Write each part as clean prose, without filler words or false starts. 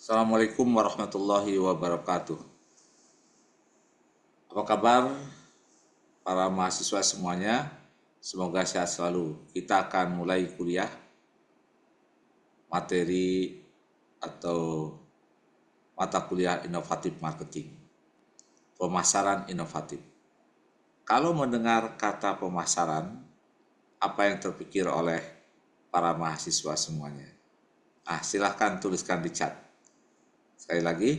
Assalamualaikum warahmatullahi wabarakatuh. Apa kabar para mahasiswa semuanya? Semoga sehat selalu. Kita akan mulai kuliah materi atau mata kuliah inovatif marketing, pemasaran inovatif. Kalau mendengar kata pemasaran, apa yang terpikir oleh para mahasiswa semuanya? Silahkan tuliskan di chat. Sekali lagi,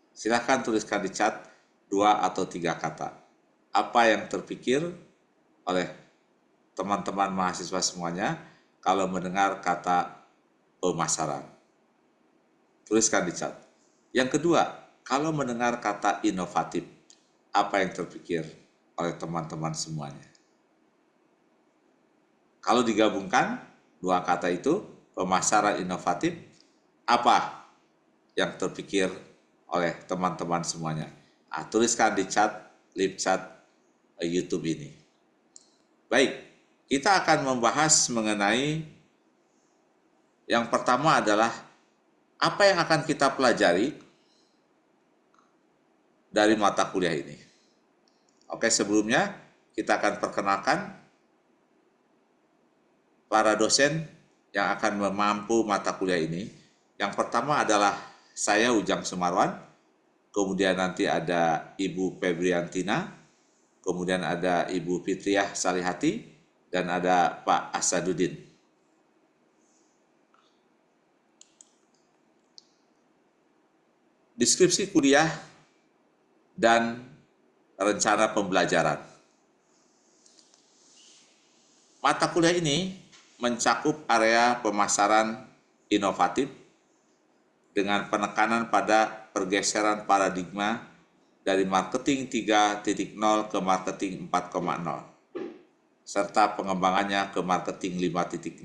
silahkan tuliskan di chat 2 atau 3 kata. Apa yang terpikir oleh teman-teman mahasiswa semuanya kalau mendengar kata pemasaran? Tuliskan di chat. Yang kedua, kalau mendengar kata inovatif, apa yang terpikir oleh teman-teman semuanya? Kalau digabungkan, 2 kata itu, pemasaran inovatif, apa yang terpikir oleh teman-teman semuanya? Tuliskan di chat, live chat YouTube ini. Baik, kita akan membahas mengenai yang pertama adalah apa yang akan kita pelajari dari mata kuliah ini. Oke, sebelumnya kita akan perkenalkan para dosen yang akan memampu mata kuliah ini. Yang pertama adalah saya Ujang Sumarwan, kemudian nanti ada Ibu Febriantina, kemudian ada Ibu Fitriah Salihati, dan ada Pak Asaduddin. Deskripsi kuliah dan rencana pembelajaran. Mata kuliah ini mencakup area pemasaran inovatif dengan penekanan pada pergeseran paradigma dari marketing 3.0 ke marketing 4.0 serta pengembangannya ke marketing 5.0.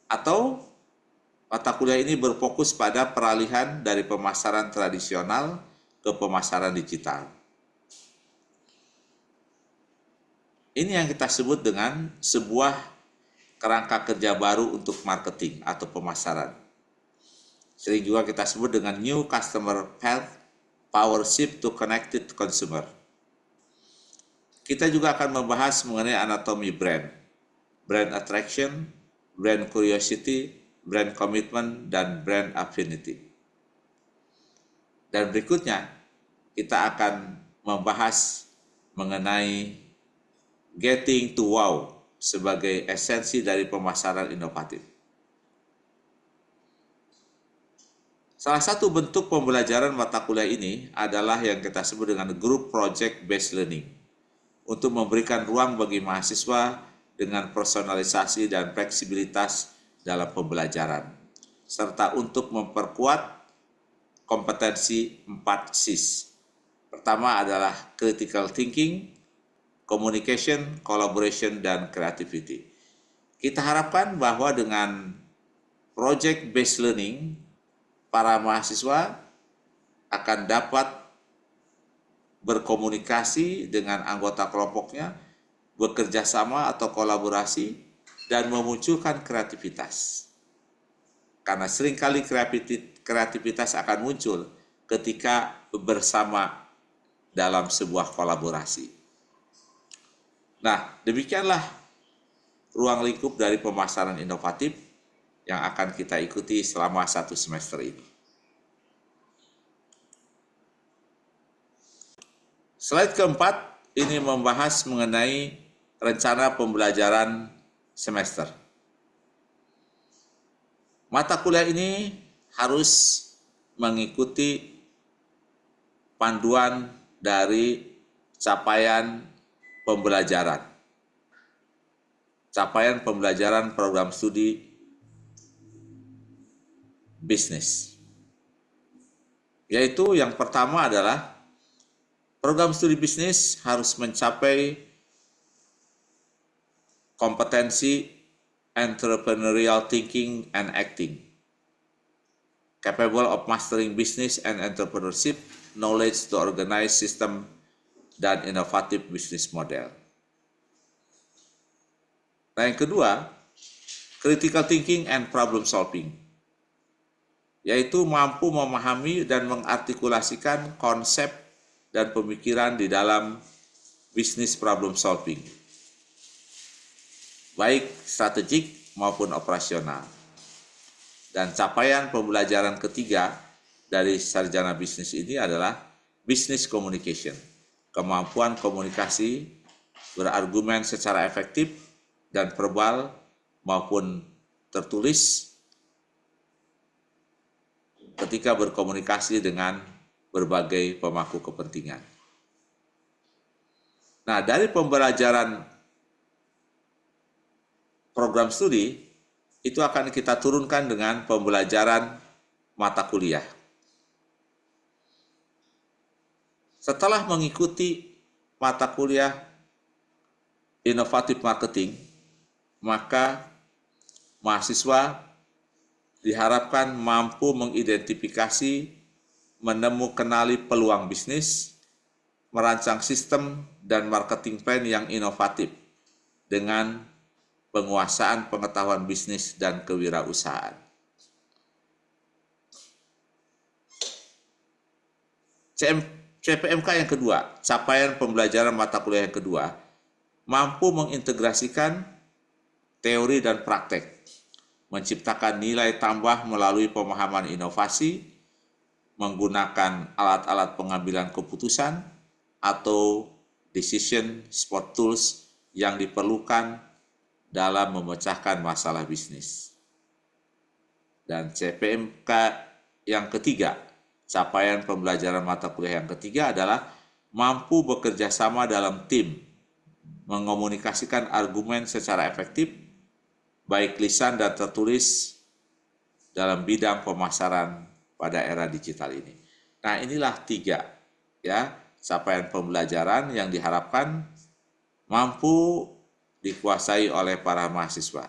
Atau mata kuliah ini berfokus pada peralihan dari pemasaran tradisional ke pemasaran digital. Ini yang kita sebut dengan sebuah kerangka kerja baru untuk marketing atau pemasaran. Sering juga kita sebut dengan New Customer Path, Power Shift to Connected Consumer. Kita juga akan membahas mengenai anatomi brand, brand attraction, brand curiosity, brand commitment, dan brand affinity. Dan berikutnya, kita akan membahas mengenai getting to wow sebagai esensi dari pemasaran inovatif. Salah satu bentuk pembelajaran mata kuliah ini adalah yang kita sebut dengan group project based learning untuk memberikan ruang bagi mahasiswa dengan personalisasi dan fleksibilitas dalam pembelajaran, serta untuk memperkuat kompetensi 4 Cs. Pertama adalah critical thinking, communication, collaboration, dan creativity. Kita harapkan bahwa dengan project based learning, para mahasiswa akan dapat berkomunikasi dengan anggota kelompoknya, bekerja sama atau kolaborasi, dan memunculkan kreativitas. Karena seringkali kreativitas akan muncul ketika bersama dalam sebuah kolaborasi. Nah, demikianlah ruang lingkup dari pemasaran inovatif yang akan kita ikuti selama 1 semester ini. Slide keempat ini membahas mengenai rencana pembelajaran semester. Mata kuliah ini harus mengikuti panduan dari capaian pembelajaran. Capaian pembelajaran program studi bisnis. Yaitu yang pertama adalah program studi bisnis harus mencapai kompetensi entrepreneurial thinking and acting, capable of mastering business and entrepreneurship, knowledge to organize system, dan inovatif business model. Nah, yang kedua, critical thinking and problem solving. yaitu mampu memahami dan mengartikulasikan konsep dan pemikiran di dalam bisnis problem solving, baik strategik maupun operasional. Dan capaian pembelajaran ketiga dari sarjana bisnis ini adalah business communication, kemampuan komunikasi berargumen secara efektif dan verbal maupun tertulis ketika berkomunikasi dengan berbagai pemangku kepentingan. Nah, dari pembelajaran program studi itu akan kita turunkan dengan pembelajaran mata kuliah. Setelah mengikuti mata kuliah inovatif marketing, maka mahasiswa diharapkan mampu mengidentifikasi, menemukan peluang bisnis, merancang sistem dan marketing plan yang inovatif dengan penguasaan pengetahuan bisnis dan kewirausahaan. CPMK yang kedua, capaian pembelajaran mata kuliah yang kedua, mampu mengintegrasikan teori dan praktek, menciptakan nilai tambah melalui pemahaman inovasi, menggunakan alat-alat pengambilan keputusan atau decision support tools yang diperlukan dalam memecahkan masalah bisnis. Dan CPMK yang ketiga, capaian pembelajaran mata kuliah yang ketiga adalah mampu bekerja sama dalam tim, mengomunikasikan argumen secara efektif, baik lisan dan tertulis dalam bidang pemasaran pada era digital ini. Nah, inilah tiga ya capaian pembelajaran yang diharapkan mampu dikuasai oleh para mahasiswa.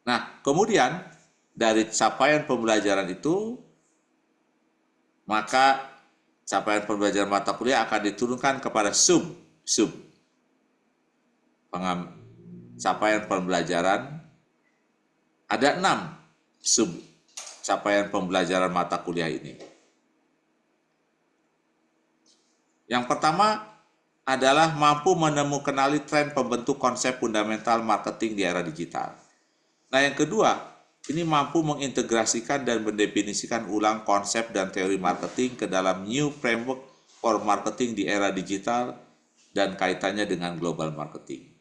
Nah, kemudian dari capaian pembelajaran itu, maka capaian pembelajaran mata kuliah akan diturunkan kepada sub capaian pembelajaran. Ada 6 sub capaian pembelajaran mata kuliah ini. Yang pertama adalah mampu menemukan tren pembentuk konsep fundamental marketing di era digital. Nah, yang kedua, ini mampu mengintegrasikan dan mendefinisikan ulang konsep dan teori marketing ke dalam new framework for marketing di era digital dan kaitannya dengan global marketing.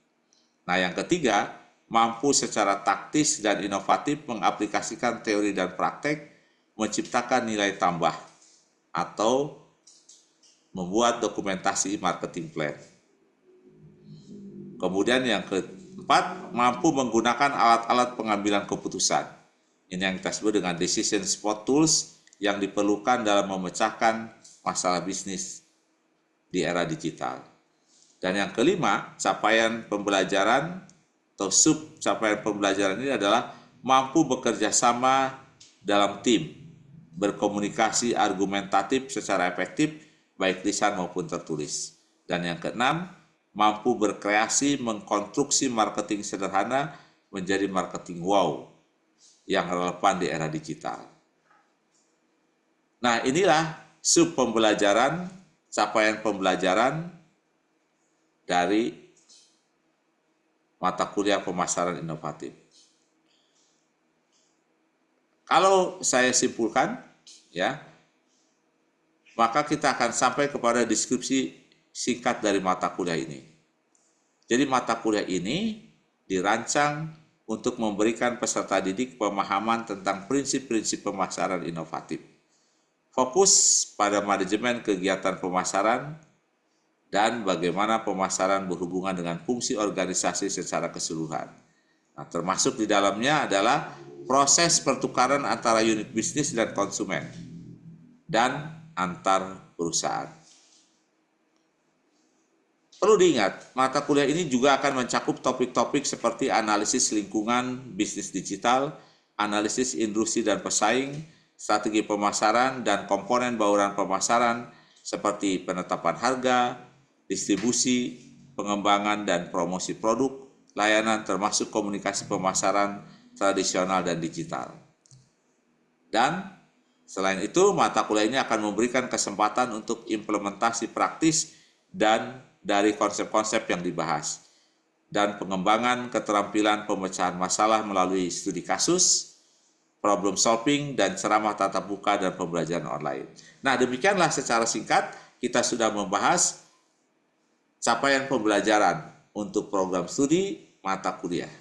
Nah, yang ketiga, mampu secara taktis dan inovatif mengaplikasikan teori dan praktek, menciptakan nilai tambah atau membuat dokumentasi marketing plan. Kemudian yang keempat, mampu menggunakan alat-alat pengambilan keputusan. Ini yang kita sebut dengan decision support tools yang diperlukan dalam memecahkan masalah bisnis di era digital. Dan yang kelima, capaian pembelajaran atau sub capaian pembelajaran ini adalah mampu bekerja sama dalam tim, berkomunikasi argumentatif secara efektif, baik lisan maupun tertulis. Dan yang keenam, mampu berkreasi mengkonstruksi marketing sederhana menjadi marketing wow yang relevan di era digital. Nah, inilah sub pembelajaran, capaian pembelajaran dari mata kuliah pemasaran inovatif. Kalau saya simpulkan, ya, maka kita akan sampai kepada deskripsi singkat dari mata kuliah ini. Jadi mata kuliah ini dirancang untuk memberikan peserta didik pemahaman tentang prinsip-prinsip pemasaran inovatif. Fokus pada manajemen kegiatan pemasaran dan bagaimana pemasaran berhubungan dengan fungsi organisasi secara keseluruhan. Nah, termasuk di dalamnya adalah proses pertukaran antara unit bisnis dan konsumen dan antar perusahaan. Perlu diingat, mata kuliah ini juga akan mencakup topik-topik seperti analisis lingkungan bisnis digital, analisis industri dan pesaing, strategi pemasaran, dan komponen bauran pemasaran seperti penetapan harga, distribusi, pengembangan dan promosi produk, layanan termasuk komunikasi pemasaran, tradisional dan digital. Dan selain itu, mata kuliah ini akan memberikan kesempatan untuk implementasi praktis dan dari konsep-konsep yang dibahas, dan pengembangan keterampilan pemecahan masalah melalui studi kasus, problem solving, dan ceramah tatap muka dan pembelajaran online. Nah, demikianlah secara singkat kita sudah membahas capaian pembelajaran untuk program studi mata kuliah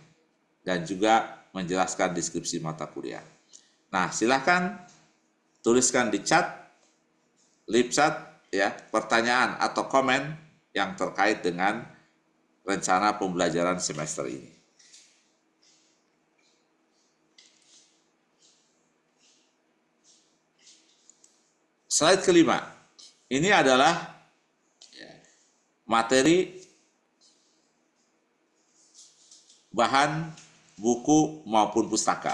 dan juga menjelaskan deskripsi mata kuliah. Nah, silakan tuliskan di chat, live chat, ya, pertanyaan atau komen yang terkait dengan rencana pembelajaran semester ini. Slide kelima, ini adalah materi bahan buku maupun pustaka.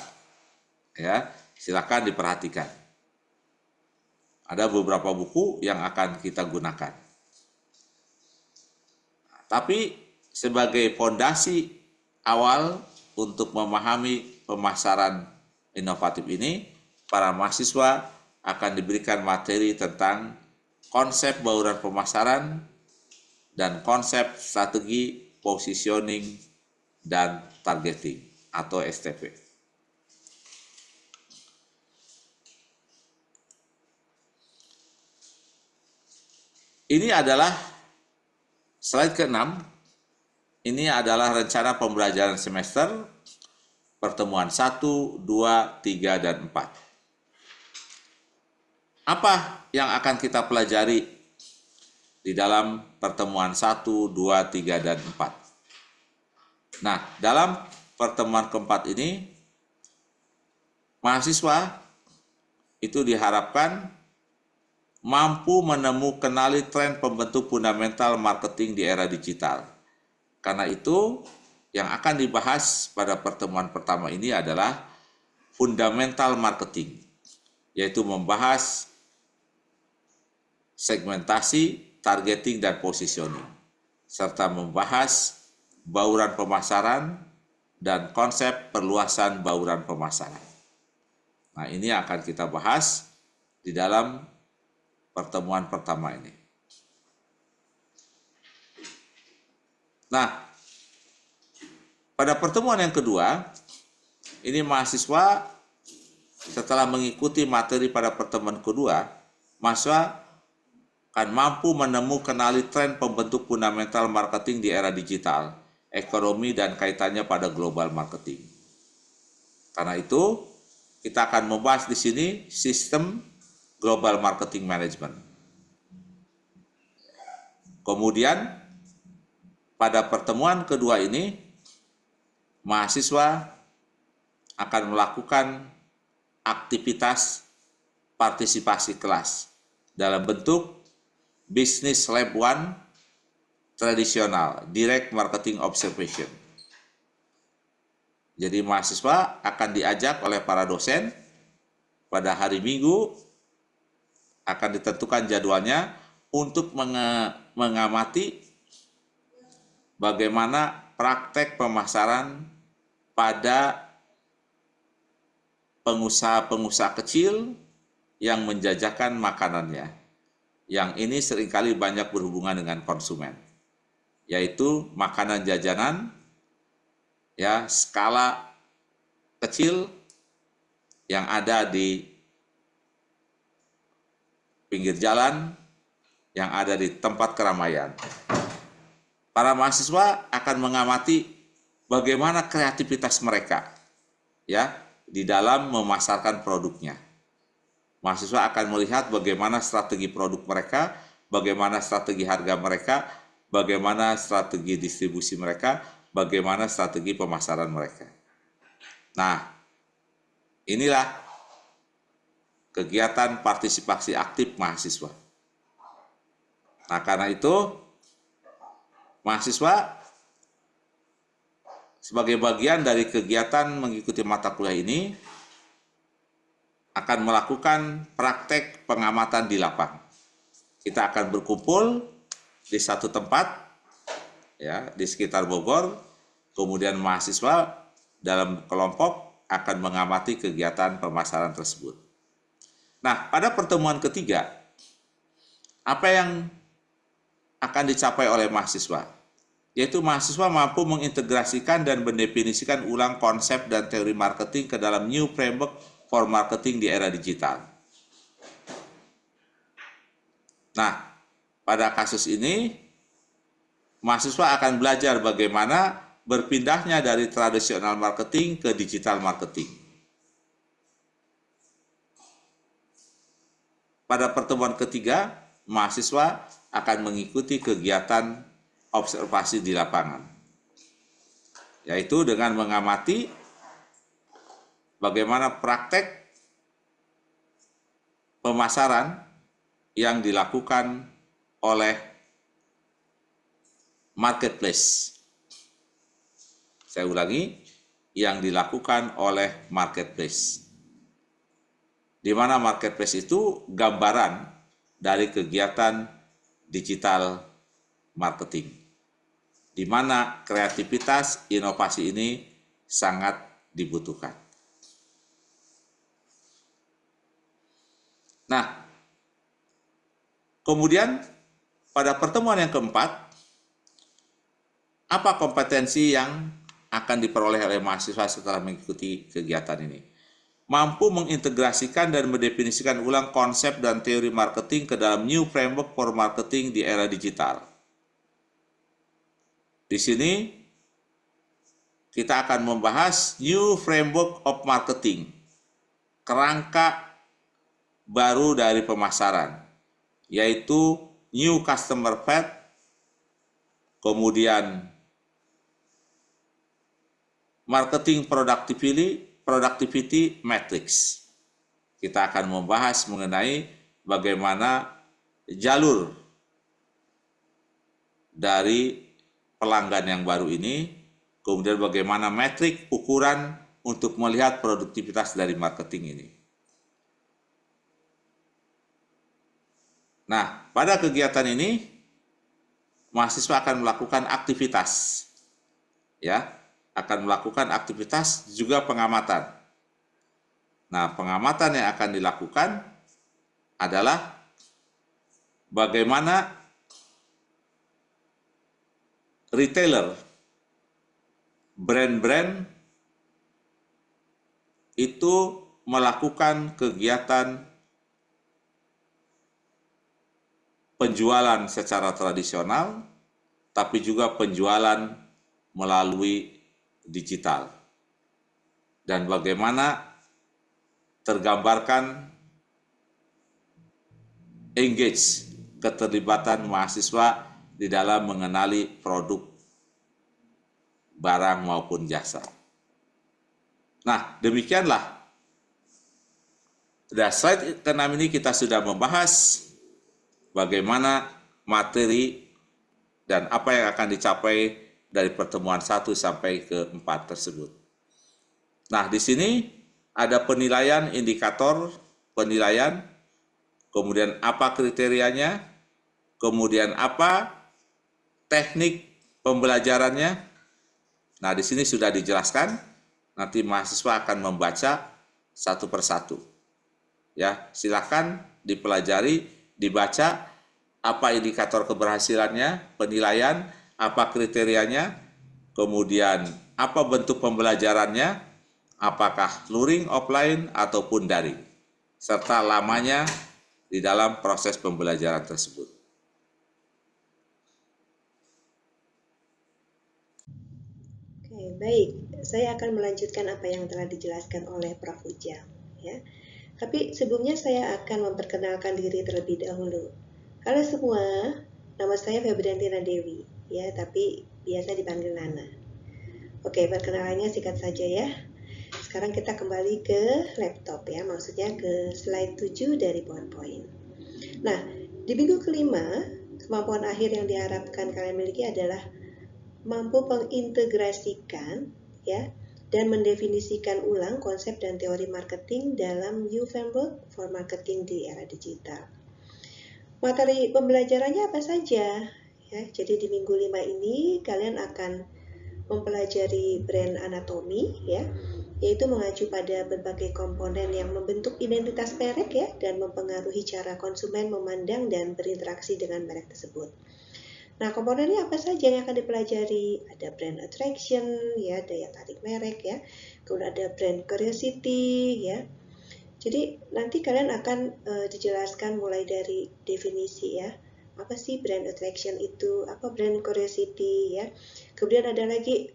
Ya, silakan diperhatikan. Ada beberapa buku yang akan kita gunakan. Tapi sebagai fondasi awal untuk memahami pemasaran inovatif ini, para mahasiswa akan diberikan materi tentang konsep bauran pemasaran dan konsep strategi positioning dan targeting atau STP. Ini adalah slide ke-6. Ini adalah rencana pembelajaran semester pertemuan 1, 2, 3, dan 4. Apa yang akan kita pelajari di dalam pertemuan 1, 2, 3, dan 4? Nah, dalam pertemuan keempat ini, mahasiswa itu diharapkan mampu kenali tren pembentuk fundamental marketing di era digital. Karena itu, yang akan dibahas pada pertemuan pertama ini adalah fundamental marketing, yaitu membahas segmentasi, targeting, dan positioning, serta membahas bauran pemasaran dan konsep perluasan bauran pemasaran. Nah, ini akan kita bahas di dalam pertemuan pertama ini. Nah, pada pertemuan yang kedua, ini mahasiswa setelah mengikuti materi pada pertemuan kedua, mahasiswa akan mampu kenali tren pembentuk fundamental marketing di era digital, ekonomi, dan kaitannya pada global marketing. Karena itu, kita akan membahas di sini sistem global marketing management. Kemudian, pada pertemuan kedua ini, mahasiswa akan melakukan aktivitas partisipasi kelas dalam bentuk Business Lab 1 tradisional, Direct Marketing Observation. Jadi mahasiswa akan diajak oleh para dosen pada hari Minggu, akan ditentukan jadwalnya untuk mengamati bagaimana praktek pemasaran pada pengusaha-pengusaha kecil yang menjajakan makanannya. Yang ini seringkali banyak berhubungan dengan konsumen, yaitu makanan jajanan ya skala kecil yang ada di pinggir jalan, yang ada di tempat keramaian. Para mahasiswa akan mengamati bagaimana kreativitas mereka ya di dalam memasarkan produknya. Mahasiswa akan melihat bagaimana strategi produk mereka, bagaimana strategi harga mereka, bagaimana strategi distribusi mereka, bagaimana strategi pemasaran mereka. Nah, inilah kegiatan partisipasi aktif mahasiswa. Nah, karena itu, mahasiswa sebagai bagian dari kegiatan mengikuti mata kuliah ini akan melakukan praktek pengamatan di lapang. Kita akan berkumpul di satu tempat, ya, di sekitar Bogor, kemudian mahasiswa dalam kelompok akan mengamati kegiatan pemasaran tersebut. Nah, pada pertemuan ketiga, apa yang akan dicapai oleh mahasiswa? Yaitu mahasiswa mampu mengintegrasikan dan mendefinisikan ulang konsep dan teori marketing ke dalam new framework for marketing di era digital. Nah, pada kasus ini, mahasiswa akan belajar bagaimana berpindahnya dari tradisional marketing ke digital marketing. Pada pertemuan ketiga, mahasiswa akan mengikuti kegiatan observasi di lapangan, yaitu dengan mengamati bagaimana praktek pemasaran yang dilakukan oleh marketplace. Saya ulangi, yang dilakukan oleh marketplace. Di mana marketplace itu gambaran dari kegiatan digital marketing, di mana kreativitas inovasi ini sangat dibutuhkan. Nah, kemudian pada pertemuan yang keempat, apa kompetensi yang akan diperoleh oleh mahasiswa setelah mengikuti kegiatan ini? Mampu mengintegrasikan dan mendefinisikan ulang konsep dan teori marketing ke dalam new framework for marketing di era digital. Di sini kita akan membahas new framework of marketing, kerangka baru dari pemasaran, yaitu new customer path, kemudian marketing productivity matrix. Kita akan membahas mengenai bagaimana jalur dari pelanggan yang baru ini, kemudian bagaimana metrik ukuran untuk melihat produktivitas dari marketing ini. Nah, pada kegiatan ini mahasiswa akan melakukan aktivitas, ya, akan melakukan aktivitas juga pengamatan. Nah, pengamatan yang akan dilakukan adalah bagaimana retailer, brand-brand itu melakukan kegiatan penjualan secara tradisional, tapi juga penjualan melalui digital. Dan bagaimana tergambarkan engage, keterlibatan mahasiswa di dalam mengenali produk, barang maupun jasa. Nah, demikianlah. Pada slide ke-6 ini kita sudah membahas bagaimana materi dan apa yang akan dicapai dari pertemuan 1 sampai ke 4 tersebut. Nah, di sini ada penilaian, indikator penilaian, kemudian apa kriterianya, kemudian apa teknik pembelajarannya. Nah, di sini sudah dijelaskan, nanti mahasiswa akan membaca satu persatu. Ya, silakan dipelajari, dibaca apa indikator keberhasilannya, penilaian, apa kriterianya, kemudian apa bentuk pembelajarannya, apakah luring, offline, ataupun daring, serta lamanya di dalam proses pembelajaran tersebut. Oke, baik. Saya akan melanjutkan apa yang telah dijelaskan oleh Prof. Ujang. Ya. Tapi sebelumnya saya akan memperkenalkan diri terlebih dahulu. Halo semua, nama saya Febriantina Dewi, ya, tapi biasa dipanggil Nana. Oke, perkenalannya singkat saja ya. Sekarang kita kembali ke laptop ya, maksudnya ke slide 7 dari PowerPoint. Nah, di minggu kelima, kemampuan akhir yang diharapkan kalian miliki adalah mampu mengintegrasikan ya dan mendefinisikan ulang konsep dan teori marketing dalam new framework for marketing di era digital. Materi pembelajarannya apa saja? Ya, jadi di minggu 5 ini kalian akan mempelajari brand anatomi ya, yaitu mengacu pada berbagai komponen yang membentuk identitas merek ya dan mempengaruhi cara konsumen memandang dan berinteraksi dengan merek tersebut. Nah, komponennya apa saja yang akan dipelajari? Ada brand attraction ya, daya tarik merek ya. Kemudian ada brand curiosity ya. Jadi nanti kalian akan dijelaskan mulai dari definisi ya. Apa sih brand attraction itu? Apa brand curiosity ya? Kemudian ada lagi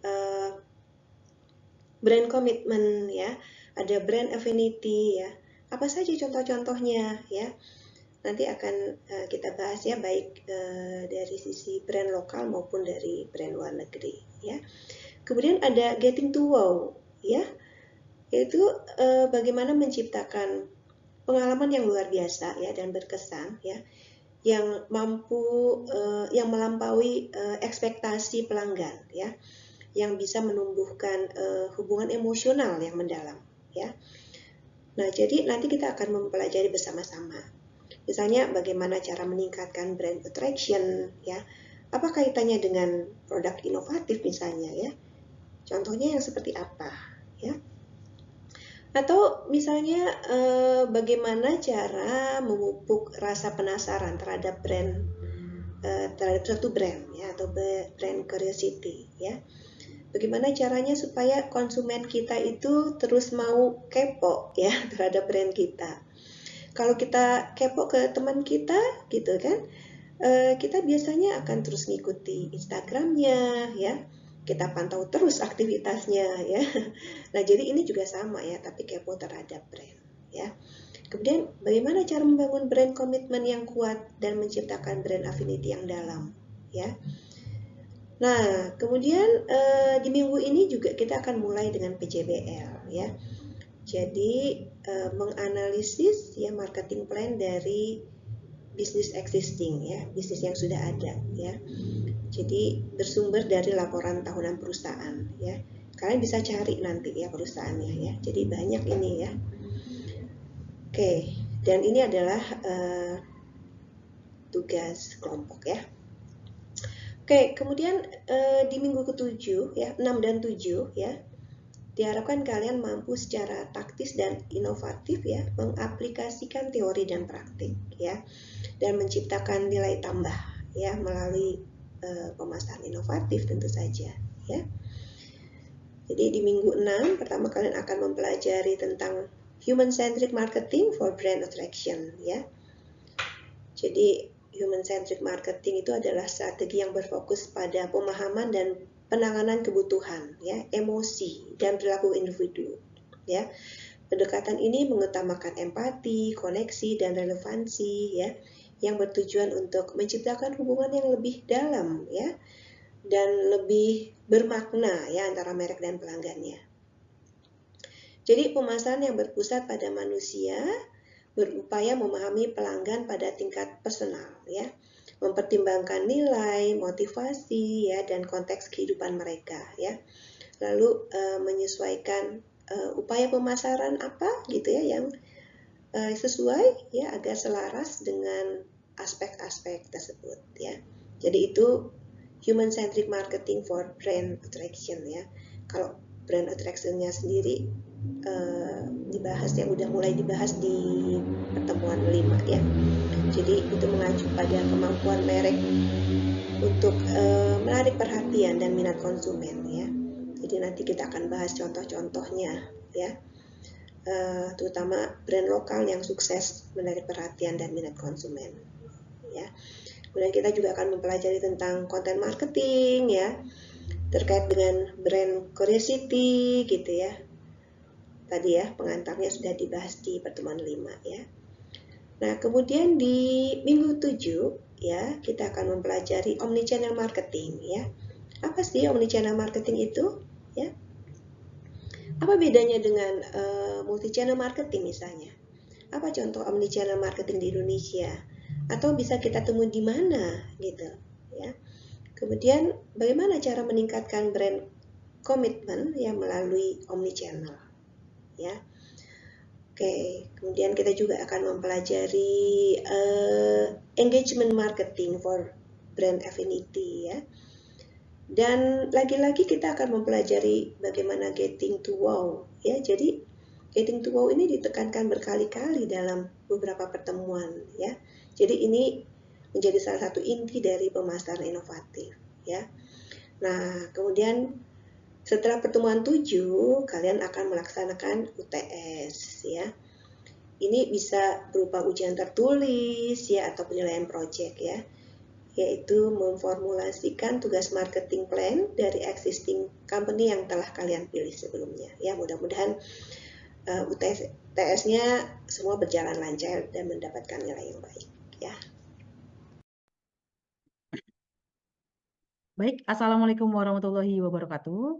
brand commitment ya. Ada brand affinity ya. Apa saja contoh-contohnya ya? Nanti akan kita bahas ya, baik dari sisi brand lokal maupun dari brand luar negeri ya. Kemudian ada getting to wow ya, yaitu bagaimana menciptakan pengalaman yang luar biasa ya dan berkesan ya, yang yang melampaui ekspektasi pelanggan ya, yang bisa menumbuhkan hubungan emosional yang mendalam ya. Nah, jadi nanti kita akan mempelajari bersama-sama. Misalnya bagaimana cara meningkatkan brand attraction ya. Apa kaitannya dengan produk inovatif misalnya ya. Contohnya yang seperti apa ya. Atau misalnya bagaimana cara memupuk rasa penasaran terhadap terhadap suatu brand ya, atau brand curiosity ya. Bagaimana caranya supaya konsumen kita itu terus mau kepo ya terhadap brand kita. Kalau kita kepo ke teman kita gitu kan, kita biasanya akan terus ngikuti Instagramnya ya, kita pantau terus aktivitasnya ya. Nah, jadi ini juga sama ya, tapi kepo terhadap brand ya. Kemudian bagaimana cara membangun brand komitmen yang kuat dan menciptakan brand affinity yang dalam ya. Nah, kemudian di minggu ini juga kita akan mulai dengan PJBL ya. Jadi menganalisis ya marketing plan dari bisnis existing ya, bisnis yang sudah ada ya. Jadi bersumber dari laporan tahunan perusahaan ya. Kalian bisa cari nanti ya perusahaannya ya. Jadi banyak ini ya. Oke, dan ini adalah tugas kelompok ya. Oke, kemudian di minggu ke-7 ya, 6 dan 7 ya. Diharapkan kalian mampu secara taktis dan inovatif ya mengaplikasikan teori dan praktik ya, dan menciptakan nilai tambah ya melalui pemasaran inovatif tentu saja ya. Jadi di minggu 6 pertama kalian akan mempelajari tentang human centric marketing for brand attraction ya. Jadi human centric marketing itu adalah strategi yang berfokus pada pemahaman dan penanganan kebutuhan ya, emosi dan perilaku individu ya. Pendekatan ini mengutamakan empati, koneksi dan relevansi ya, yang bertujuan untuk menciptakan hubungan yang lebih dalam ya dan lebih bermakna ya antara merek dan pelanggannya. Jadi pemasaran yang berpusat pada manusia berupaya memahami pelanggan pada tingkat personal ya, mempertimbangkan nilai, motivasi ya dan konteks kehidupan mereka ya. Lalu menyesuaikan upaya pemasaran apa gitu ya yang sesuai ya agar selaras dengan aspek-aspek tersebut ya. Jadi itu human centric marketing for brand attraction ya. Kalau brand attraction-nya sendiri dibahas ya, udah mulai dibahas di pertemuan 5 ya. Jadi itu mengacu pada kemampuan merek untuk menarik perhatian dan minat konsumen ya. Jadi nanti kita akan bahas contoh-contohnya ya, terutama brand lokal yang sukses menarik perhatian dan minat konsumen ya. Kemudian kita juga akan mempelajari tentang content marketing ya, terkait dengan brand curiosity gitu ya. Tadi ya pengantarnya sudah dibahas di pertemuan 5 ya. Nah, kemudian di minggu 7 ya, kita akan mempelajari omnichannel marketing ya. Apa sih omnichannel marketing itu? Ya. Apa bedanya dengan multichannel marketing misalnya? Apa contoh omnichannel marketing di Indonesia? Atau bisa kita temui di mana gitu ya. Kemudian bagaimana cara meningkatkan brand komitmen ya melalui omnichannel ya. Oke, kemudian kita juga akan mempelajari engagement marketing for brand affinity ya. Dan lagi-lagi kita akan mempelajari bagaimana getting to wow, ya. Jadi getting to wow ini ditekankan berkali-kali dalam beberapa pertemuan, ya. Jadi ini menjadi salah satu inti dari pemasaran inovatif, ya. Nah, kemudian setelah pertemuan 7, kalian akan melaksanakan UTS, ya. Ini bisa berupa ujian tertulis, ya, atau penilaian project, ya, yaitu memformulasikan tugas marketing plan dari existing company yang telah kalian pilih sebelumnya. Ya, mudah-mudahan UTS-nya semua berjalan lancar dan mendapatkan nilai yang baik. Ya. Baik, Assalamualaikum warahmatullahi wabarakatuh.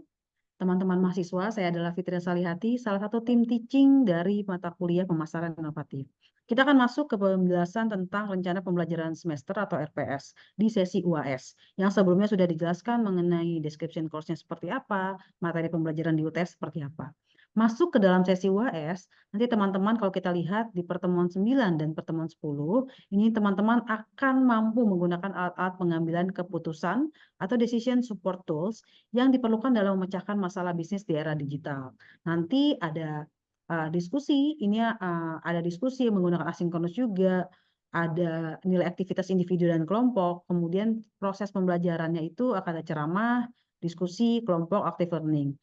Teman-teman mahasiswa, saya adalah Fitria Salihati, salah satu tim teaching dari mata kuliah pemasaran inovatif. Kita akan masuk ke penjelasan tentang rencana pembelajaran semester atau RPS di sesi UAS, yang sebelumnya sudah dijelaskan mengenai description course-nya seperti apa, materi pembelajaran di UTS seperti apa. Masuk ke dalam sesi UAS, nanti teman-teman kalau kita lihat di pertemuan 9 dan pertemuan 10, ini teman-teman akan mampu menggunakan alat-alat pengambilan keputusan atau decision support tools yang diperlukan dalam memecahkan masalah bisnis di era digital. Nanti ada diskusi, ini ada diskusi menggunakan asinkronus juga, ada nilai aktivitas individu dan kelompok, kemudian proses pembelajarannya itu akan ada ceramah, diskusi, kelompok, active learning.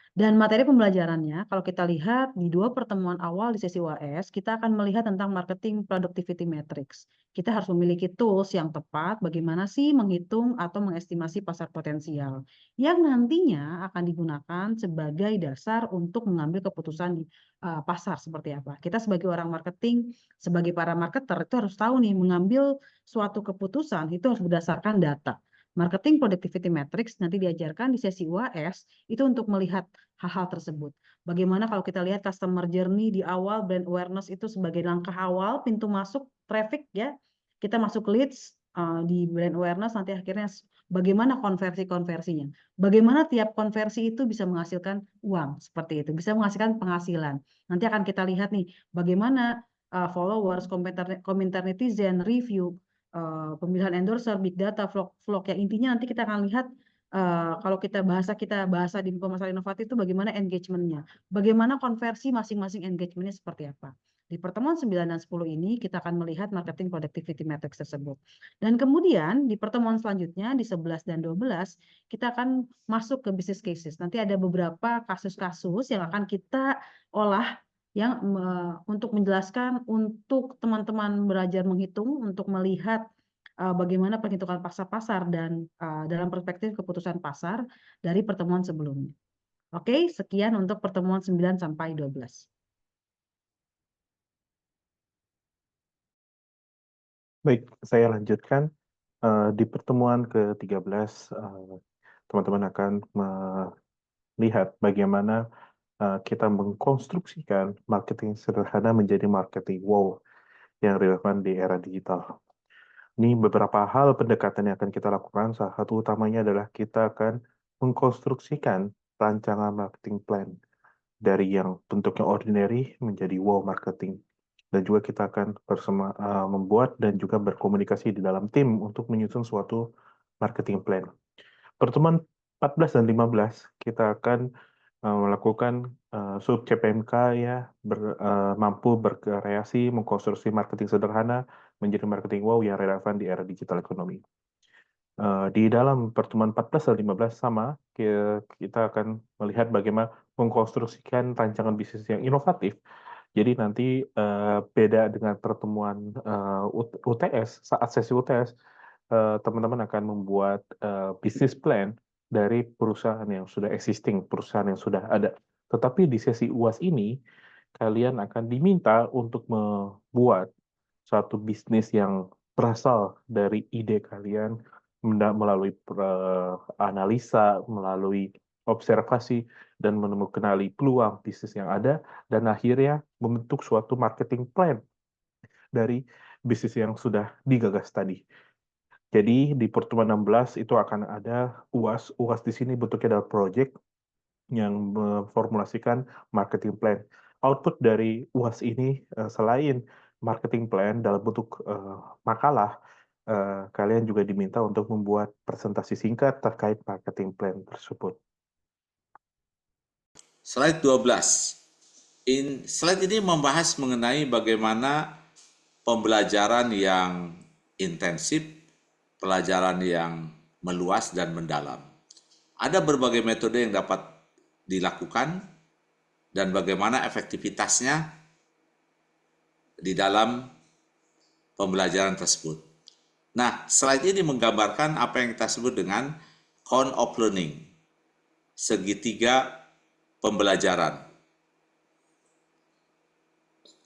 Dan materi pembelajarannya, kalau kita lihat di 2 pertemuan awal di sesi UAS, kita akan melihat tentang marketing productivity matrix. Kita harus memiliki tools yang tepat bagaimana sih menghitung atau mengestimasi pasar potensial, yang nantinya akan digunakan sebagai dasar untuk mengambil keputusan di pasar seperti apa. Kita sebagai orang marketing, sebagai para marketer itu harus tahu nih, mengambil suatu keputusan itu harus berdasarkan data. Marketing productivity matrix nanti diajarkan di sesi UAS itu untuk melihat hal-hal tersebut. Bagaimana kalau kita lihat customer journey di awal, brand awareness itu sebagai langkah awal, pintu masuk traffic ya. Kita masuk leads di brand awareness, nanti akhirnya bagaimana konversi-konversinya. Bagaimana tiap konversi itu bisa menghasilkan uang, seperti itu. Bisa menghasilkan penghasilan. Nanti akan kita lihat nih, bagaimana followers, komentar netizen, review, pemilihan endorser, big data, vlog yang intinya nanti kita akan lihat kalau kita bahasa di pemasaran inovatif itu bagaimana engagement-nya, bagaimana konversi masing-masing engagement-nya seperti apa. Di pertemuan 9 dan 10 ini kita akan melihat marketing productivity matrix tersebut. Dan kemudian di pertemuan selanjutnya di 11 dan 12 kita akan masuk ke business cases. Nanti ada beberapa kasus-kasus yang akan kita olah yang untuk menjelaskan untuk teman-teman belajar menghitung, untuk melihat bagaimana perhitungan pasar dan dalam perspektif keputusan pasar dari pertemuan sebelumnya. Oke, sekian untuk pertemuan 9 sampai 12. Baik, saya lanjutkan. Di pertemuan ke-13, teman-teman akan melihat bagaimana kita mengkonstruksikan marketing sederhana menjadi marketing wow yang relevan di era digital. Ini beberapa hal pendekatan yang akan kita lakukan. Salah satu utamanya adalah kita akan mengkonstruksikan rancangan marketing plan dari yang bentuknya ordinary menjadi wow marketing. Dan juga kita akan membuat dan juga berkomunikasi di dalam tim untuk menyusun suatu marketing plan. Pertemuan 14 dan 15 kita akan melakukan sub CPMK ya, mampu berkreasi, mengkonstruksi marketing sederhana menjadi marketing wow yang relevan di era digital ekonomi. Di dalam pertemuan 14 dan 15 sama, kita akan melihat bagaimana mengkonstruksikan rancangan bisnis yang inovatif. Jadi nanti beda dengan pertemuan UTS, saat sesi UTS, teman-teman akan membuat bisnis plan dari perusahaan yang sudah existing, perusahaan yang sudah ada. Tetapi di sesi UAS ini, kalian akan diminta untuk membuat suatu bisnis yang berasal dari ide kalian, melalui analisa, melalui observasi, dan menemukan peluang bisnis yang ada, dan akhirnya membentuk suatu marketing plan dari bisnis yang sudah digagas tadi. Jadi di pertemuan 16 itu akan ada UAS. UAS di sini bentuknya adalah project yang memformulasikan marketing plan. Output dari UAS ini selain marketing plan dalam bentuk makalah, kalian juga diminta untuk membuat presentasi singkat terkait marketing plan tersebut. Slide 12. Slide ini membahas mengenai bagaimana pembelajaran yang intensif, pelajaran yang meluas dan mendalam. Ada berbagai metode yang dapat dilakukan dan bagaimana efektivitasnya di dalam pembelajaran tersebut. Nah, slide ini menggambarkan apa yang kita sebut dengan cone of learning, segitiga pembelajaran.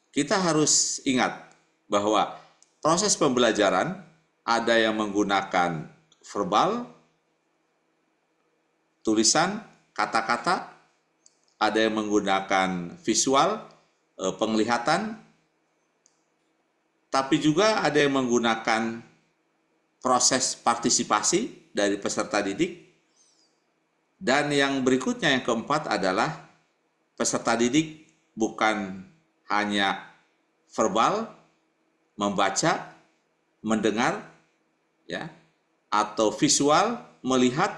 Kita harus ingat bahwa proses pembelajaran ada yang menggunakan verbal, tulisan, kata-kata, ada yang menggunakan visual, penglihatan, tapi juga ada yang menggunakan proses partisipasi dari peserta didik. Dan yang berikutnya, yang keempat adalah peserta didik bukan hanya verbal, membaca, mendengar, ya, atau visual, melihat,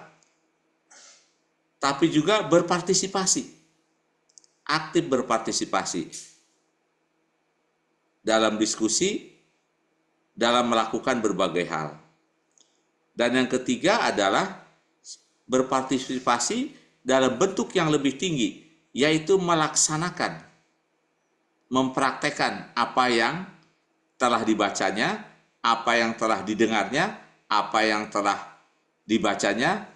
tapi juga berpartisipasi, aktif berpartisipasi dalam diskusi, dalam melakukan berbagai hal. Dan yang ketiga adalah berpartisipasi dalam bentuk yang lebih tinggi, yaitu melaksanakan, mempraktekkan apa yang telah dibacanya, apa yang telah didengarnya, apa yang telah dibacanya,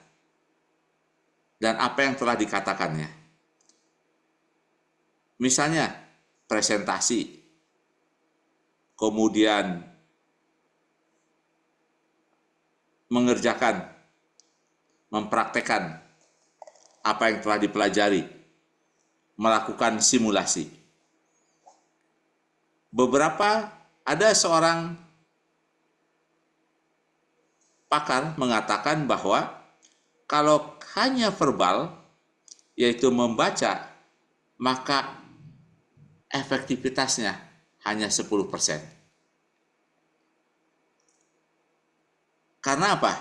dan apa yang telah dikatakannya. Misalnya, presentasi, kemudian mengerjakan, mempraktekkan apa yang telah dipelajari, melakukan simulasi. Ada seorang pakar mengatakan bahwa kalau hanya verbal, yaitu membaca, maka efektivitasnya hanya 10%. Karena apa?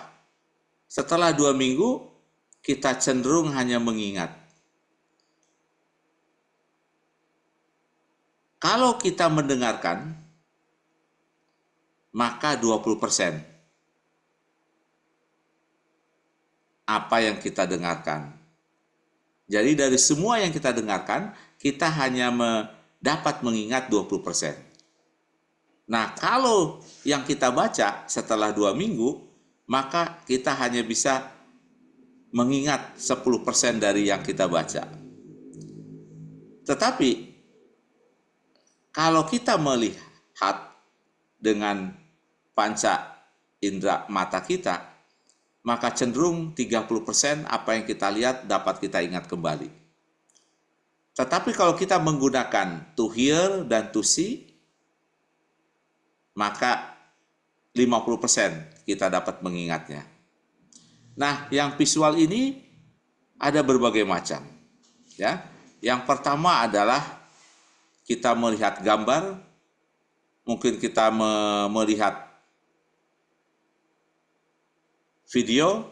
Setelah 2 minggu, kita cenderung hanya mengingat. Kalau kita mendengarkan, maka 20% apa yang kita dengarkan. Jadi dari semua yang kita dengarkan, kita hanya dapat mengingat 20%. Nah, kalau yang kita baca setelah 2 minggu, maka kita hanya bisa mengingat 10% dari yang kita baca. Tetapi kalau kita melihat dengan panca indera mata kita, maka cenderung 30% apa yang kita lihat dapat kita ingat kembali. Tetapi kalau kita menggunakan to hear dan to see, maka 50% kita dapat mengingatnya. Nah, yang visual ini ada berbagai macam. Ya, yang pertama adalah kita melihat gambar, mungkin kita melihat video,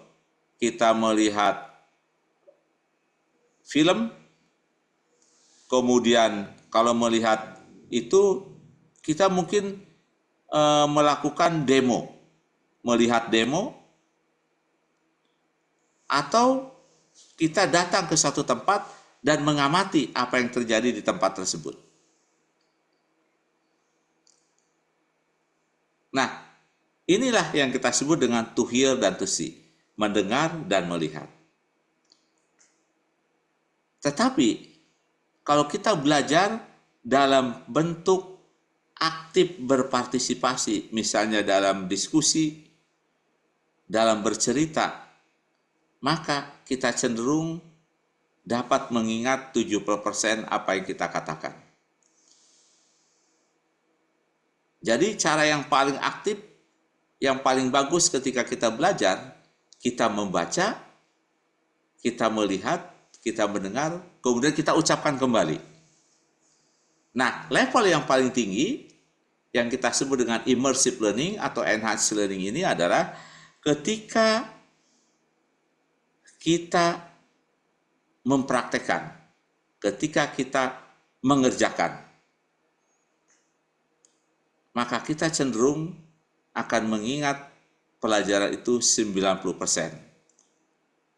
kita melihat film, kemudian kalau melihat itu kita mungkin melakukan demo, melihat demo, atau kita datang ke suatu tempat dan mengamati apa yang terjadi di tempat tersebut. Nah, inilah yang kita sebut dengan to hear dan to see, mendengar dan melihat. Tetapi, kalau kita belajar dalam bentuk aktif berpartisipasi, misalnya dalam diskusi, dalam bercerita, maka kita cenderung dapat mengingat 70% apa yang kita katakan. Jadi cara yang paling aktif, yang paling bagus ketika kita belajar, kita membaca, kita melihat, kita mendengar, kemudian kita ucapkan kembali. Nah, level yang paling tinggi, yang kita sebut dengan immersive learning atau enhanced learning ini adalah ketika kita mempraktekkan, ketika kita mengerjakan, maka kita cenderung akan mengingat pelajaran itu 90%.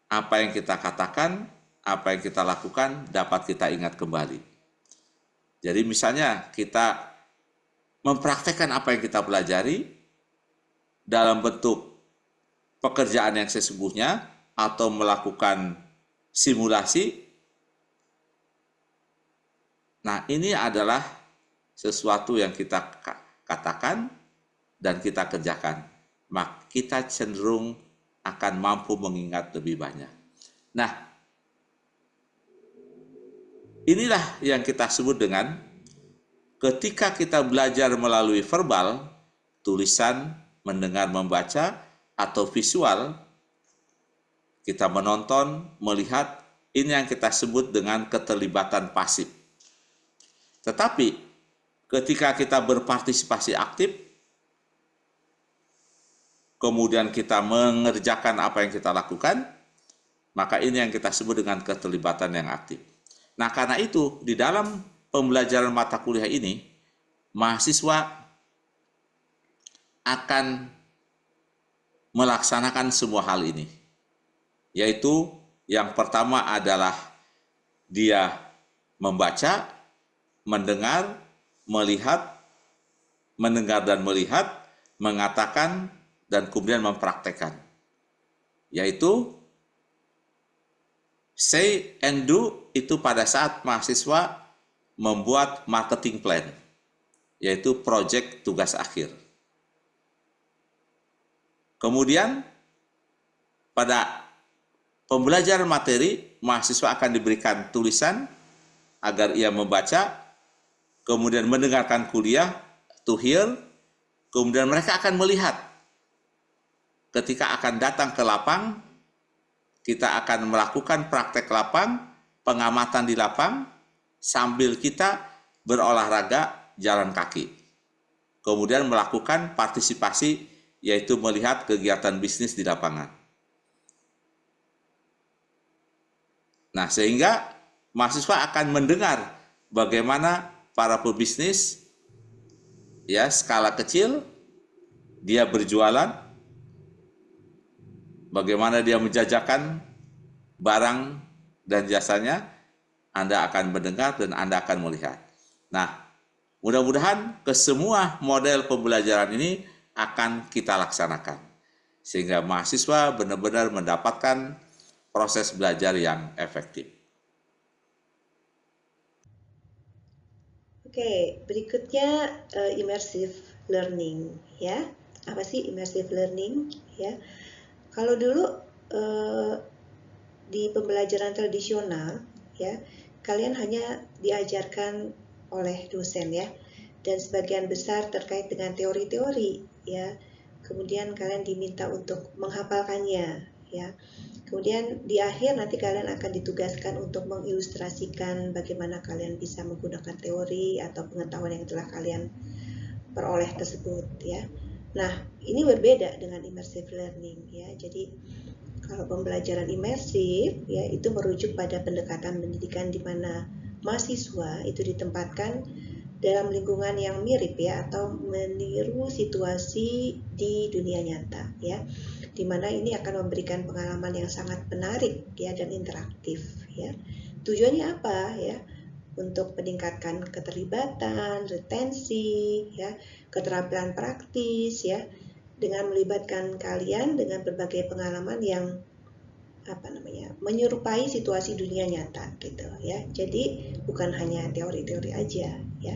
Apa yang kita katakan, apa yang kita lakukan dapat kita ingat kembali. Jadi misalnya kita mempraktekkan apa yang kita pelajari dalam bentuk pekerjaan yang sesungguhnya atau melakukan simulasi. Nah, ini adalah sesuatu yang kita katakan dan kita kerjakan. Maka kita cenderung akan mampu mengingat lebih banyak. Nah, inilah yang kita sebut dengan ketika kita belajar melalui verbal, tulisan, mendengar, membaca, atau visual, kita menonton, melihat, ini yang kita sebut dengan keterlibatan pasif. Tetapi ketika kita berpartisipasi aktif, kemudian kita mengerjakan apa yang kita lakukan, maka ini yang kita sebut dengan keterlibatan yang aktif. Nah, karena itu di dalam pembelajaran mata kuliah ini, mahasiswa akan melaksanakan semua hal ini. Yaitu yang pertama adalah dia membaca, mendengar, melihat, mendengar dan melihat, mengatakan, dan kemudian mempraktekkan. Yaitu say and do itu pada saat mahasiswa membuat marketing plan, yaitu proyek tugas akhir. Kemudian pada pembelajaran materi, mahasiswa akan diberikan tulisan agar ia membaca, kemudian mendengarkan kuliah, to hear, kemudian mereka akan melihat. Ketika akan datang ke lapang, kita akan melakukan praktek lapang, pengamatan di lapang, sambil kita berolahraga jalan kaki. Kemudian melakukan partisipasi, yaitu melihat kegiatan bisnis di lapangan. Nah, sehingga mahasiswa akan mendengar bagaimana para pebisnis, ya, skala kecil, dia berjualan, bagaimana dia menjajakan barang dan jasanya, Anda akan mendengar dan Anda akan melihat. Nah, mudah-mudahan ke semua model pembelajaran ini akan kita laksanakan. Sehingga mahasiswa benar-benar mendapatkan proses belajar yang efektif. Oke, berikutnya immersive learning, ya. Apa sih immersive learning? Ya, kalau dulu di pembelajaran tradisional, ya, kalian hanya diajarkan oleh dosen, ya, dan sebagian besar terkait dengan teori-teori, ya. Kemudian kalian diminta untuk menghafalkannya, ya. Kemudian di akhir nanti kalian akan ditugaskan untuk mengilustrasikan bagaimana kalian bisa menggunakan teori atau pengetahuan yang telah kalian peroleh tersebut, ya. Nah, ini berbeda dengan immersive learning, ya. Jadi kalau pembelajaran imersif, ya, itu merujuk pada pendekatan pendidikan di mana mahasiswa itu ditempatkan dalam lingkungan yang mirip, ya, atau meniru situasi di dunia nyata, ya, di mana ini akan memberikan pengalaman yang sangat menarik, ya, dan interaktif, ya. Tujuannya apa, ya? Untuk meningkatkan keterlibatan, retensi, ya, keterampilan praktis, ya, dengan melibatkan kalian dengan berbagai pengalaman yang menyerupai situasi dunia nyata, gitu, ya. Jadi bukan hanya teori-teori aja, ya.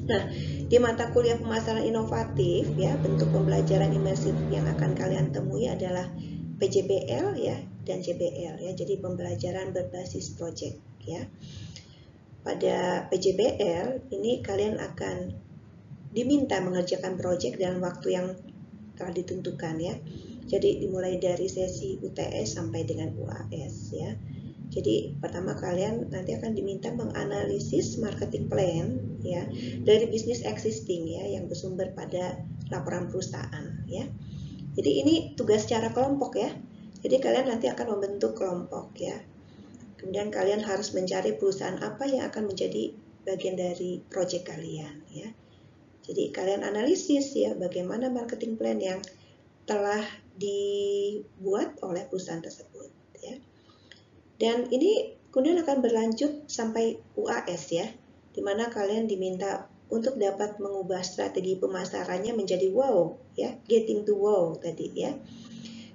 Nah, di mata kuliah pemasaran inovatif, ya, bentuk pembelajaran imersif yang akan kalian temui adalah PJBL, ya, dan JBL, ya. Jadi pembelajaran berbasis proyek, ya. Pada PJBL ini kalian akan diminta mengerjakan proyek dalam waktu yang telah ditentukan, ya. Jadi dimulai dari sesi UTS sampai dengan UAS, ya. Jadi pertama kalian nanti akan diminta menganalisis marketing plan ya dari bisnis existing ya yang bersumber pada laporan perusahaan ya. Jadi ini tugas secara kelompok ya. Jadi kalian nanti akan membentuk kelompok ya. Kemudian kalian harus mencari perusahaan apa yang akan menjadi bagian dari proyek kalian ya. Jadi kalian analisis ya bagaimana marketing plan yang telah dibuat oleh perusahaan tersebut ya. Dan ini kemudian akan berlanjut sampai UAS ya, di mana kalian diminta untuk dapat mengubah strategi pemasarannya menjadi wow ya, getting to wow tadi ya.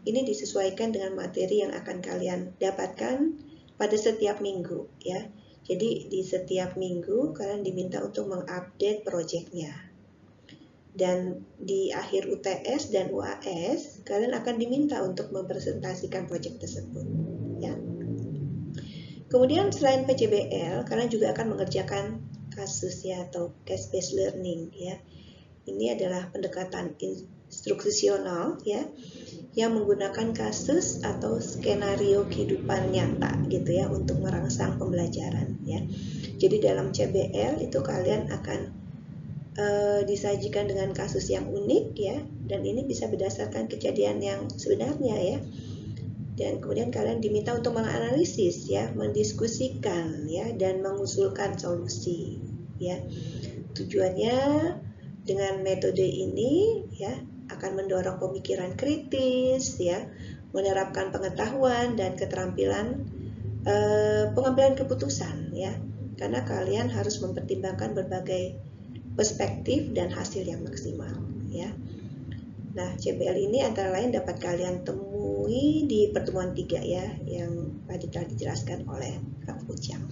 Ini disesuaikan dengan materi yang akan kalian dapatkan pada setiap minggu ya. Jadi di setiap minggu kalian diminta untuk mengupdate proyeknya. Dan di akhir UTS dan UAS kalian akan diminta untuk mempresentasikan proyek tersebut ya. Kemudian selain PJBL, kalian juga akan mengerjakan kasus ya atau case based learning ya. Ini adalah pendekatan instruksional ya yang menggunakan kasus atau skenario kehidupan nyata gitu ya untuk merangsang pembelajaran ya. Jadi dalam CBL itu kalian akan disajikan dengan kasus yang unik ya, dan ini bisa berdasarkan kejadian yang sebenarnya ya. Dan kemudian kalian diminta untuk menganalisis ya, mendiskusikan ya, dan mengusulkan solusi ya. Tujuannya dengan metode ini ya akan mendorong pemikiran kritis ya, menerapkan pengetahuan dan keterampilan pengambilan keputusan ya. Karena kalian harus mempertimbangkan berbagai perspektif dan hasil yang maksimal ya. Nah, CBL ini antara lain dapat kalian temui di pertemuan 3 ya, yang tadi telah dijelaskan oleh Prof. Ujang.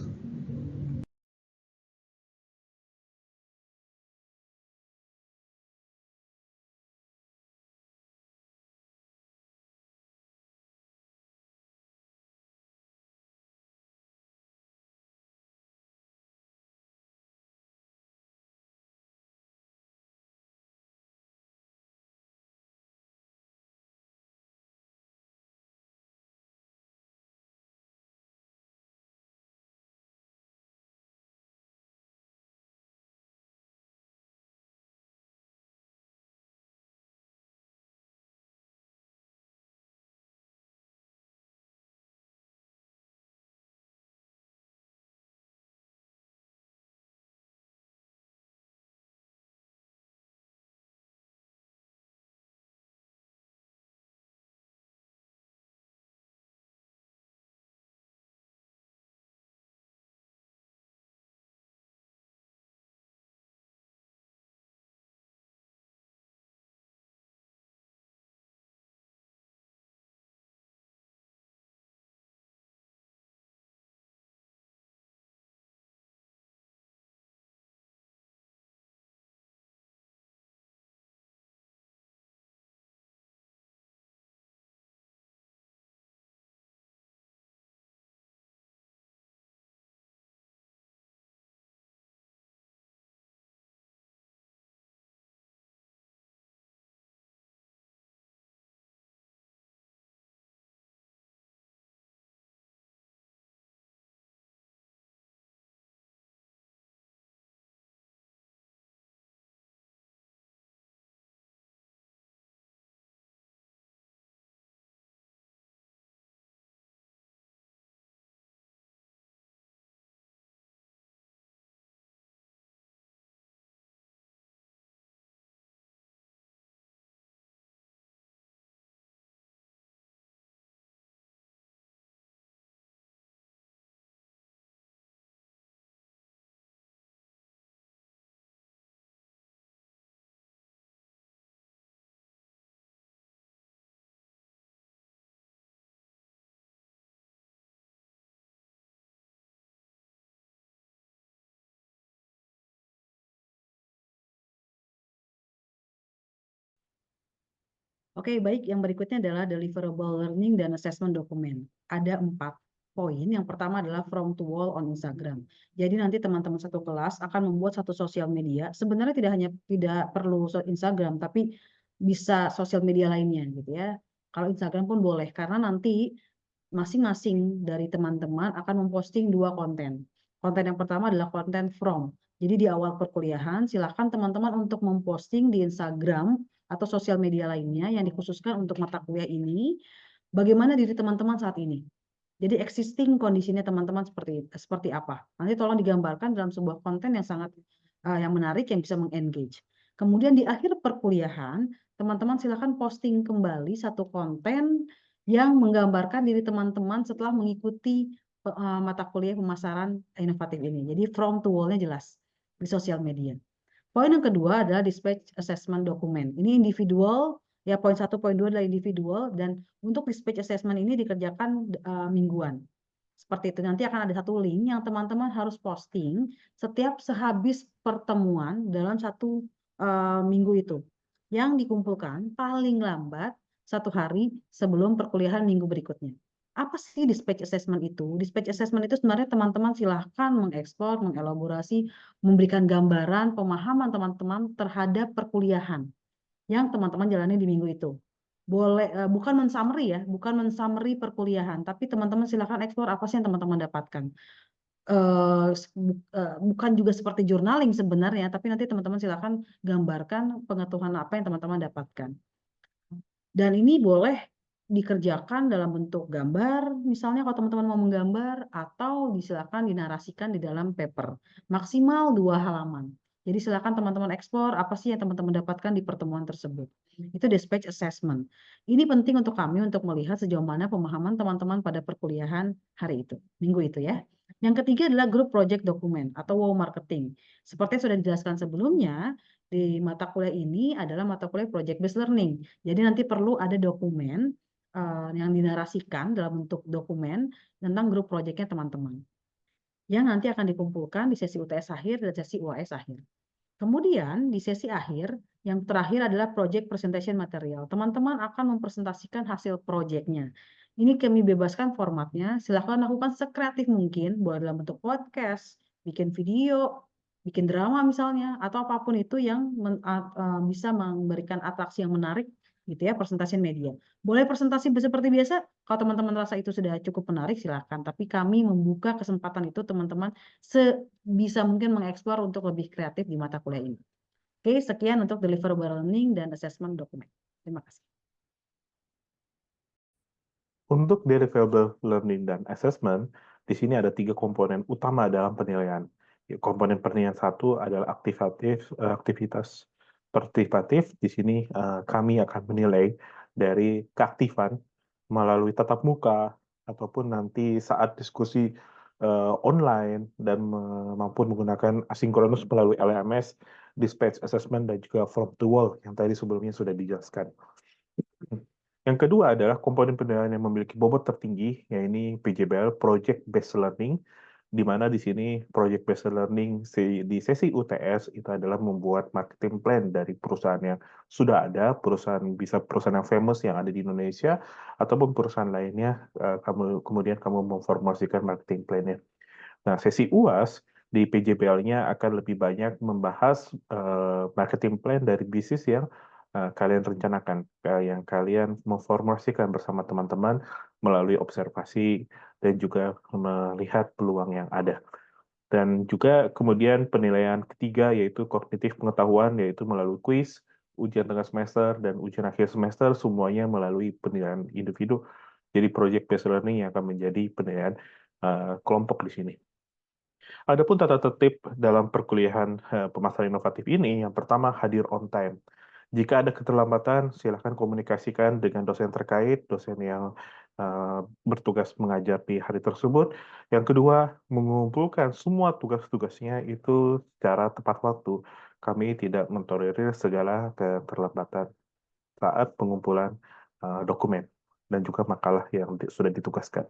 Oke, baik. Yang berikutnya adalah deliverable learning dan assessment document. Ada 4 poin. Yang pertama adalah from to wall on Instagram. Jadi nanti teman-teman satu kelas akan membuat satu sosial media. Sebenarnya tidak perlu Instagram, tapi bisa sosial media lainnya gitu ya. Kalau Instagram pun boleh, karena nanti masing-masing dari teman-teman akan memposting 2 konten. Konten yang pertama adalah konten from. Jadi di awal perkuliahan, silakan teman-teman untuk memposting di Instagram atau sosial media lainnya yang dikhususkan untuk mata kuliah ini, bagaimana diri teman-teman saat ini. Jadi existing kondisinya teman-teman seperti apa. Nanti tolong digambarkan dalam sebuah konten yang sangat yang menarik yang bisa mengengage. Kemudian di akhir perkuliahan, teman-teman silakan posting kembali satu konten yang menggambarkan diri teman-teman setelah mengikuti mata kuliah pemasaran inovatif ini. Jadi from to wall-nya jelas di sosial media. Poin yang kedua adalah dispatch assessment dokumen. Ini individual, ya poin 1, poin 2 adalah individual, dan untuk dispatch assessment ini dikerjakan mingguan. Seperti itu, nanti akan ada satu link yang teman-teman harus posting setiap sehabis pertemuan dalam satu minggu itu. Yang dikumpulkan paling lambat 1 hari sebelum perkuliahan minggu berikutnya. Apa sih dispatch assessment itu? Dispatch assessment itu sebenarnya teman-teman silahkan mengeksplor, mengelaborasi, memberikan gambaran pemahaman teman-teman terhadap perkuliahan yang teman-teman jalani di minggu itu. Boleh bukan men-summary ya, bukan men-summary perkuliahan, tapi teman-teman silahkan eksplor apa sih yang teman-teman dapatkan. Bukan juga seperti journaling sebenarnya, tapi nanti teman-teman silahkan gambarkan pengetahuan apa yang teman-teman dapatkan. Dan ini boleh dikerjakan dalam bentuk gambar, misalnya kalau teman-teman mau menggambar, atau disilakan dinarasikan di dalam paper. Maksimal 2 halaman. Jadi silakan teman-teman eksplor apa sih yang teman-teman dapatkan di pertemuan tersebut. Itu dispatch assessment. Ini penting untuk kami untuk melihat sejauh mana pemahaman teman-teman pada perkuliahan hari itu, minggu itu ya. Yang ketiga adalah group project document atau wow marketing. Seperti yang sudah dijelaskan sebelumnya, di mata kuliah ini adalah mata kuliah project based learning. Jadi nanti perlu ada dokumen yang dinarasikan dalam bentuk dokumen tentang grup proyeknya teman-teman. Yang nanti akan dikumpulkan di sesi UTS akhir dan sesi UAS akhir. Kemudian di sesi akhir, yang terakhir adalah project presentation material. Teman-teman akan mempresentasikan hasil proyeknya. Ini kami bebaskan formatnya, silakan lakukan sekreatif mungkin, boleh dalam bentuk podcast, bikin video, bikin drama misalnya, atau apapun itu yang bisa memberikan atraksi yang menarik gitu ya, presentasi media. Boleh presentasi seperti biasa, kalau teman-teman rasa itu sudah cukup menarik silakan, tapi kami membuka kesempatan itu teman-teman sebisa mungkin mengeksplor untuk lebih kreatif di mata kuliah ini. Oke, sekian untuk deliverable learning dan assessment dokumen. Terima kasih. Untuk deliverable learning dan assessment, di sini ada 3 komponen utama dalam penilaian. Komponen penilaian 1 adalah aktivitas partisipatif. Di sini kami akan menilai dari keaktifan melalui tatap muka ataupun nanti saat diskusi online dan maupun menggunakan asinkronus melalui LMS, dispatch assessment dan juga from to wall yang tadi sebelumnya sudah dijelaskan. Yang kedua adalah komponen penilaian yang memiliki bobot tertinggi, yaitu PJBL, Project Based Learning, di mana di sini Project Based Learning di sesi UTS itu adalah membuat marketing plan dari perusahaan yang sudah ada, bisa perusahaan yang famous yang ada di Indonesia, ataupun perusahaan lainnya, kemudian kamu memformulasikan marketing plan-nya. Nah, sesi UAS di PJBL-nya akan lebih banyak membahas marketing plan dari bisnis yang kalian rencanakan, yang kalian memformulasikan bersama teman-teman melalui observasi dan juga melihat peluang yang ada. Dan juga kemudian penilaian ketiga yaitu kognitif pengetahuan, yaitu melalui kuis, ujian tengah semester, dan ujian akhir semester, semuanya melalui penilaian individu. Jadi project based learning yang akan menjadi penilaian kelompok di sini. Adapun tata tertib dalam perkuliahan pemasaran inovatif ini, yang pertama hadir on time. Jika ada keterlambatan, silakan komunikasikan dengan dosen terkait, dosen yang bertugas mengajar di hari tersebut. Yang kedua, mengumpulkan semua tugas-tugasnya itu secara tepat waktu. Kami tidak mentolerir segala keterlambatan saat pengumpulan dokumen dan juga makalah yang sudah ditugaskan.